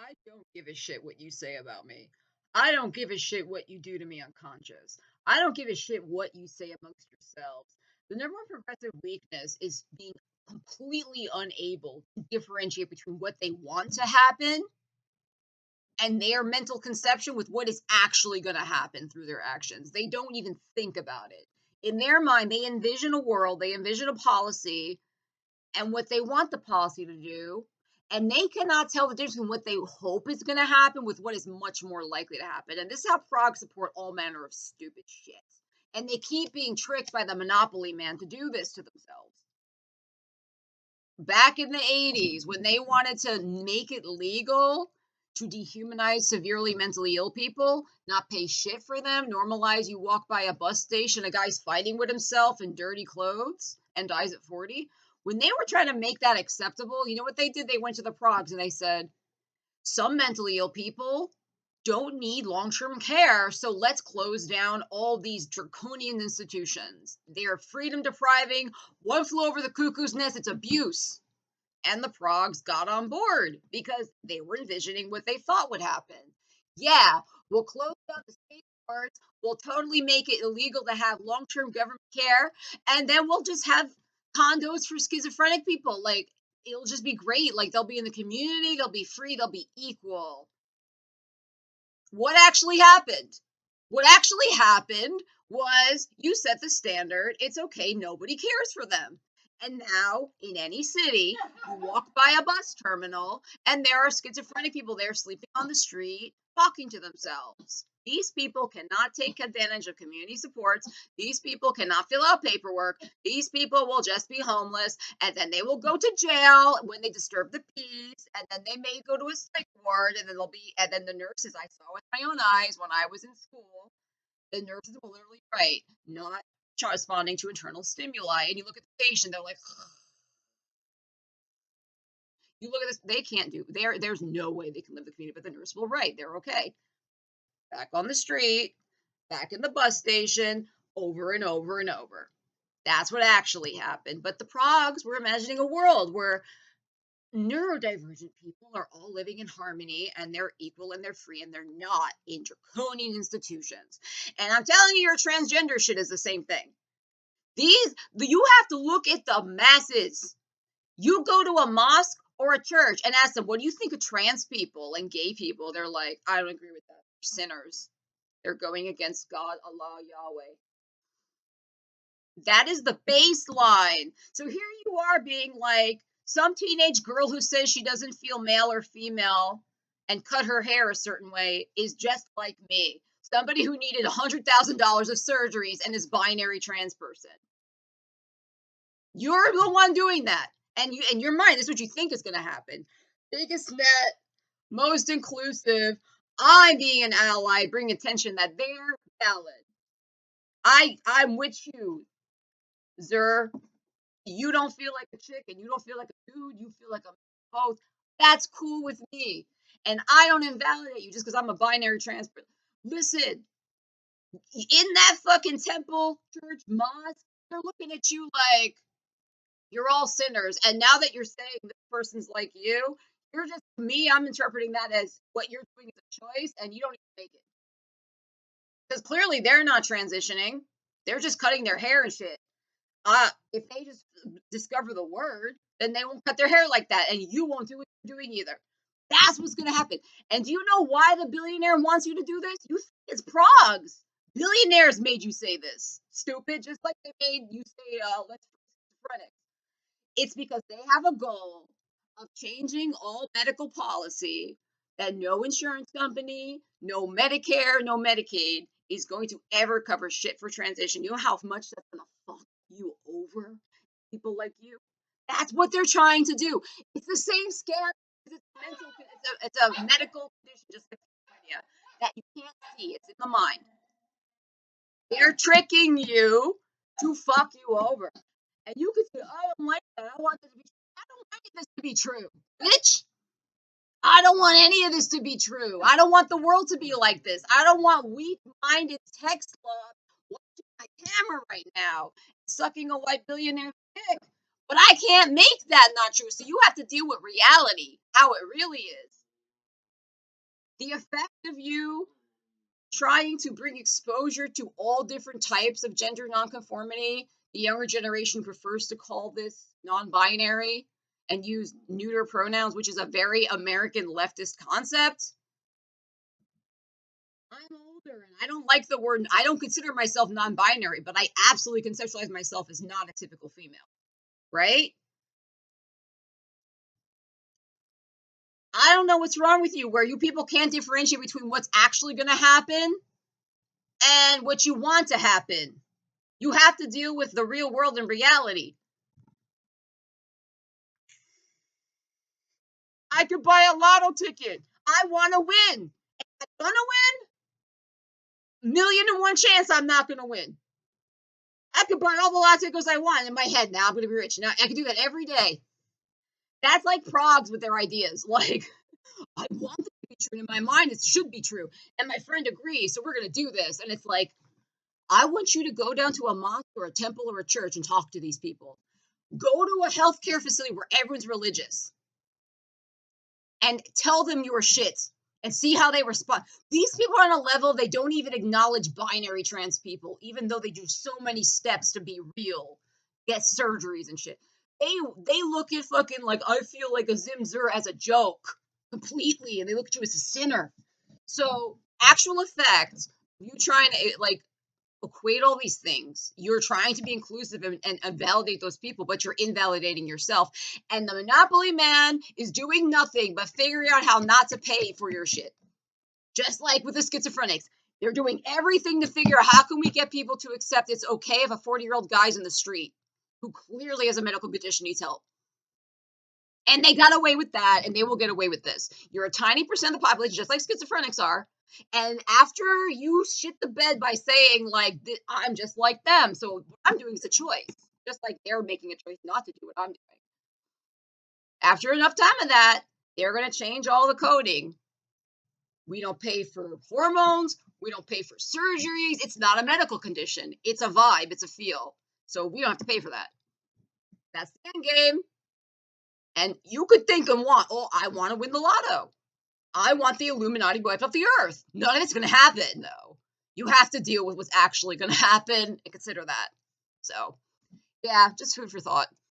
I don't give a shit what you say about me. I don't give a shit what you do to me unconscious. I don't give a shit what you say amongst yourselves. The number one progressive weakness is being completely unable to differentiate between what they want to happen and their mental conception with what is actually going to happen through their actions. They don't even think about it. In their mind, they envision a world, they envision a policy, and what they want the policy to do, and they cannot tell the difference between what they hope is going to happen with what is much more likely to happen. And this is how Progs support all manner of stupid shit. And they keep being tricked by the monopoly man to do this to themselves. Back in the 80s, when they wanted to make it legal to dehumanize severely mentally ill people, not pay shit for them, normalize you walk by a bus station, a guy's fighting with himself in dirty clothes and dies at 40. When they were trying to make that acceptable, you know what they did? They went to the Progs and they said, some mentally ill people don't need long-term care, so let's close down all these draconian institutions. They are freedom depriving. One flew over the cuckoo's nest. It's abuse. And the Progs got on board because they were envisioning what they thought would happen. Yeah, we'll close down the state courts. We'll totally make it illegal to have long-term government care, and then we'll just have condos for schizophrenic people. Like, it'll just be great. Like, they'll be in the community, they'll be free, they'll be equal. What actually happened? What actually happened was you set the standard. It's okay. Nobody cares for them. And now, in any city, you walk by a bus terminal and there are schizophrenic people there sleeping on the street, talking to themselves. These people cannot take advantage of community supports. These people cannot fill out paperwork. These people will just be homeless, and then they will go to jail when they disturb the peace, and then they may go to a psych ward, and then and then the nurses, I saw with my own eyes when I was in school, the nurses will literally write, not responding to internal stimuli. And you look at the patient, they're like, you look at this, they can't do, there's no way they can live the community, but the nurse will write, they're okay. Back on the street, back in the bus station, over and over and over. That's what actually happened. But the Progs were imagining a world where neurodivergent people are all living in harmony and they're equal and they're free and they're not in draconian institutions. And I'm telling you, your transgender shit is the same thing. You have to look at the masses. You go to a mosque or a church and ask them, what do you think of trans people and gay people? They're like, I don't agree with that. They're sinners. They're going against God, Allah, Yahweh. That is the baseline. So here you are being like some teenage girl who says she doesn't feel male or female and cut her hair a certain way is just like me. Somebody who needed $100,000 of surgeries and is binary trans person. You're the one doing that. And you in your mind, this is what you think is gonna happen. Biggest net, most inclusive. I'm being an ally, bring attention that they're valid. I'm with you, Zer. You don't feel like a chick and you don't feel like a dude, you feel like a both. That's cool with me. And I don't invalidate you just because I'm a binary trans person. Listen, in that fucking temple, church, mosque, they're looking at you like you're all sinners. And now that you're saying this person's like you're just me, I'm interpreting that as what you're doing is a choice and you don't even make it. Because clearly they're not transitioning. They're just cutting their hair and shit. If they just discover the word, then they won't cut their hair like that, and you won't do what you're doing either. That's what's gonna happen. And do you know why the billionaire wants you to do this? You think it's Progs. Billionaires made you say this. Stupid, just like they made you say, let's schizophrenic. It's because they have a goal of changing all medical policy that no insurance company, no Medicare, no Medicaid is going to ever cover shit for transition. You know how much that's gonna fuck you over? People like you. That's what they're trying to do. It's the same scam. It's a medical condition, just like schizophrenia, that you can't see. It's in the mind. They're tricking you to fuck you over. And you could say, I don't like that. I want this to be I don't want this to be true. Bitch. I don't want any of this to be true. I don't want the world to be like this. I don't want weak-minded tech slobs watching my camera right now, sucking a white billionaire dick. But I can't make that not true. So you have to deal with reality, how it really is. The effect of you trying to bring exposure to all different types of gender nonconformity. The younger generation prefers to call this non-binary and use neuter pronouns, which is a very American leftist concept. I'm older and I don't like the word, I don't consider myself non-binary, but I absolutely conceptualize myself as not a typical female, right? I don't know what's wrong with you where you people can't differentiate between what's actually going to happen and what you want to happen. You have to deal with the real world and reality. I could buy a lotto ticket. I want to win. I'm gonna win. Million to one chance I'm not gonna win. I could buy all the lotto tickets I want in my head. Now I'm gonna be rich. Now I can do that every day. That's like Progs with their ideas. Like I want it to be true. In my mind, it should be true. And my friend agrees, so we're gonna do this. And it's like, I want you to go down to a mosque or a temple or a church and talk to these people. Go to a healthcare facility where everyone's religious and tell them your shit and see how they respond. These people are on a level they don't even acknowledge binary trans people, even though they do so many steps to be real, get surgeries and shit. They look at fucking like I feel like a Zimzer as a joke completely, and they look at you as a sinner. So actual effect, you trying to like equate all these things. You're trying to be inclusive and validate those people, but you're invalidating yourself. And the monopoly man is doing nothing but figuring out how not to pay for your shit. Just like with the schizophrenics. They're doing everything to figure out how can we get people to accept it's okay if a 40-year-old guy's in the street who clearly has a medical condition needs help. And they got away with that, and they will get away with this. You're a tiny percent of the population, just like schizophrenics are. And after you shit the bed by saying, like, I'm just like them, so what I'm doing is a choice, just like they're making a choice not to do what I'm doing. After enough time of that, they're going to change all the coding. We don't pay for hormones. We don't pay for surgeries. It's not a medical condition. It's a vibe. It's a feel. So we don't have to pay for that. That's the end game. And you could think and want, oh, I want to win the lotto. I want the Illuminati wiped off the earth. None of it's going to happen, though. You have to deal with what's actually going to happen and consider that. So, yeah, just food for thought.